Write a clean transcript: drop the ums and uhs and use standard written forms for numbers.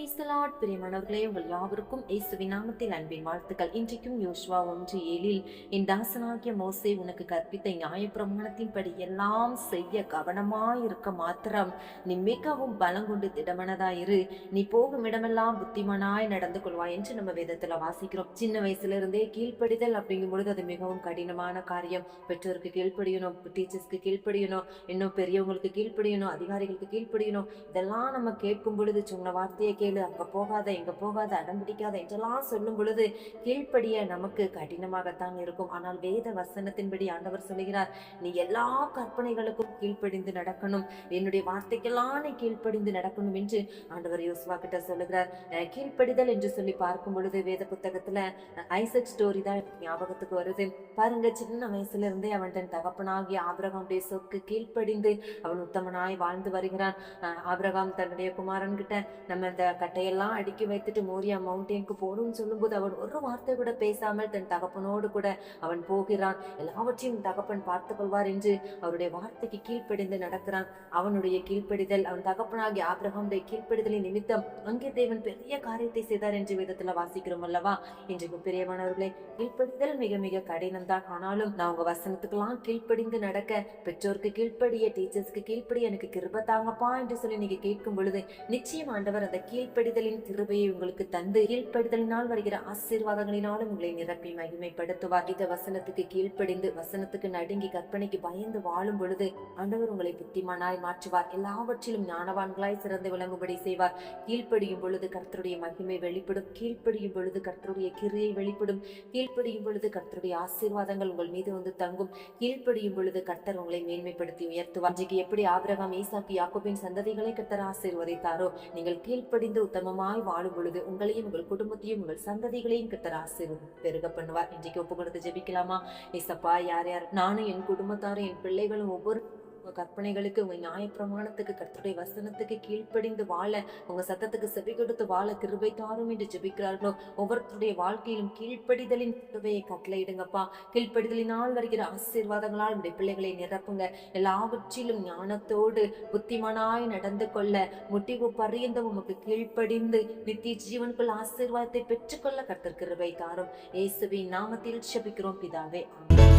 Praise the Lord. பிரியமானவர்களே, உங்கள் யாவருக்கும் இயேசுவின் நாமத்தில் அன்பின் வாழ்த்துக்கள். இன்றைக்கும் யோசுவா 1:7 என் தாசனாகிய மோசே உனக்கு கற்பித்த நியாயப்பிரமாணத்தின்படி எல்லாம் செய்ய கவனமாயிருக்க மாத்திரம் நீ மிகவும் பலங்கொண்டு திடமனதாயிரு, நீ போகும் இடமெல்லாம் புத்திமானாய் நடந்து கொள்வாய் என்று நம்ம வேதத்துல வாசிக்கிறோம். சின்ன வயசுல இருந்தே கீழ்ப்படிதல் அப்படிங்கும் பொழுது அது மிகவும் கடினமான காரியம். பெற்றோருக்கு கீழ்ப்படியணும், டீச்சர்ஸ்க்கு கீழ்ப்படியணும், இன்னும் பெரியவங்களுக்கு கீழ்ப்படியணும், அதிகாரிகளுக்கு கீழ்ப்படியணும். இதெல்லாம் நம்ம கேட்கும் பொழுது சொன்ன வார்த்தையை கேளு, அங்க போகாத, இங்க போகாத, அடம் பிடிக்காத என்றெல்லாம் சொல்லும் பொழுது கீழ்ப்படிய நமக்கு கடினமாகத்தான் இருக்கும். ஆனால் வேத வசனத்தின்படி ஆண்டவர் சொல்லுகிறார், நீ எல்லா கற்பனைகளுக்கும் கீழ்ப்படிந்து நடக்கணும், என்னுடைய வார்த்தைக்கெல்லாம் நீ கீழ்ப்படிந்து நடக்கணும் என்று ஆண்டவர் யோசுவா கிட்ட சொல்லுகிறார். கீழ்ப்படிதல் என்று சொல்லி பார்க்கும் பொழுது வேத புத்தகத்துல ஐசக் ஸ்டோரி தான் ஞாபகத்துக்கு வருது. பாருங்க, சின்ன வயசுல இருந்தே அவன் தன் தகப்பனாகிய ஆபிரகாமுடைய சொற்கு கீழ்ப்படிந்து அவன் உத்தமனாய் வாழ்ந்து வருகிறான். ஆபிரகாம் தன்னுடைய குமாரன் கிட்ட நம்ம இந்த கட்டையெல்லாம் அடுக்கி வைத்துட்டு மோரியா மவுண்டனுக்கு போகணும்னு சொல்லும்போது அவன் ஒரு வார்த்தை கூட பேசாமல் தன் தகப்பனோடு கூட அவன் போகிறான். எல்லாவற்றையும் தகப்பன் பார்த்து கொள்வார் என்று அவருடைய வார்த்தைக்கு கீழ்ப்படிந்து நடக்கிறான். அவனுடைய கீழ்ப்படிதல், அவன் தகப்பனாகிய ஆபிரகாமுடைய கீழ்ப்படிதலின் நிமித்தம் அங்கே தேவன் பெரிய காரியத்தை செய்தார் என்று வேதத்துல வாசிக்கிறோம் அல்லவா? இன்றைக்கு பிரியமானவர்களே, கீழ்ப்படிதல் மிக மிக கடினம் தான். ஆனாலும் நான் உங்க வசனத்துக்கெல்லாம் கீழ்ப்படிந்து நடக்க, பெற்றோருக்கு கீழ்ப்படிய, டீச்சர்ஸ்க்கு கீழ்ப்படிய எனக்கு கிருபை தாங்கப்பா என்று சொல்லி நீங்க கேட்கும் பொழுது நிச்சயம் ஆண்டவர் அந்த கீழ்ப்படிதலின் கிருபையை உங்களுக்கு தந்து கீழ்ப்படிதலினால் வருகிற ஆசீர்வாதங்களினாலும் உங்களை நிரப்பி மகிமைப்படுத்துவார். இந்த வசனத்துக்கு கீழ்ப்படிந்து வசனத்துக்கு நடுங்கி கற்பனைக்கு பயந்து வாழும் பொழுது ஆண்டவர் உங்களை புத்திமானாய் மாற்றுவார். எல்லாவற்றிலும் ஞானவான்களாய் சிறந்து விளங்கும்படி செய்வார். கீழ்ப்படியும் பொழுது கர்த்தருடைய மகிமை வெளிப்படும், கீழ்ப்படியும் பொழுது கர்த்தருடைய கிரியை வெளிப்படும், கீழ்ப்படியும் பொழுது கர்த்தருடைய ஆசீர்வாதங்கள் உங்கள் மீது வந்து தங்கும், கீழ்ப்படியும் பொழுது கர்த்தர் உங்களை மேன்மைப்படுத்தி உயர்த்துவார். இன்றைக்கு எப்படி ஆபிரகாம், ஈசாக்கு, யாக்கோபின் சந்ததிகளை கர்த்தர் ஆசீர்வதித்தாரோ, நீங்கள் கீழ்ப்படிந்து உத்தமமாய் வாழும் பொழுது உங்களையும் உங்கள் குடும்பத்தையும் உங்கள் சந்ததிகளையும் கர்த்தர் ஆசீர்வாதம் பெருக பண்ணுவார். இன்றைக்கு ஒப்பு கொடுத்து ஜெபிக்கலாமா? ஏசப்பா, யார் யார் நானும் என் குடும்பத்தாரும் என் பிள்ளைகளும் ஒவ்வொரு கற்பனைகளுக்கு, உங்க நியாயப்பிரமாணத்துக்கு, கர்த்தருடைய வசனத்துக்கு கீழ்ப்படிந்து வாழ, உங்க சத்தத்துக்கு செவி கொடுத்து வாழ கிருபை தாரும் என்று ஜெபிக்கிறார்களோ, ஒவ்வொருத்தருடைய வாழ்க்கையிலும் கீழ்ப்படிதலின் கிருபையை கட்டளையிடுங்கப்பா. கீழ்ப்படிதலினால் வருகிற ஆசீர்வாதங்களால் உடைய பிள்ளைகளை நிரப்புங்க. எல்லாவற்றிலும் ஞானத்தோடு புத்திமானாய் நடந்து கொள்ள, முடிவு பரியந்தம் உமக்கு கீழ்ப்படிந்து நித்திய ஜீவனுக்குள் ஆசீர்வாதத்தை பெற்றுக்கொள்ள கர்த்தர் கிருபை தாரும். இயேசுவின் நாமத்தில் ஜெபிக்கிறோம் பிதாவே, ஆமென்.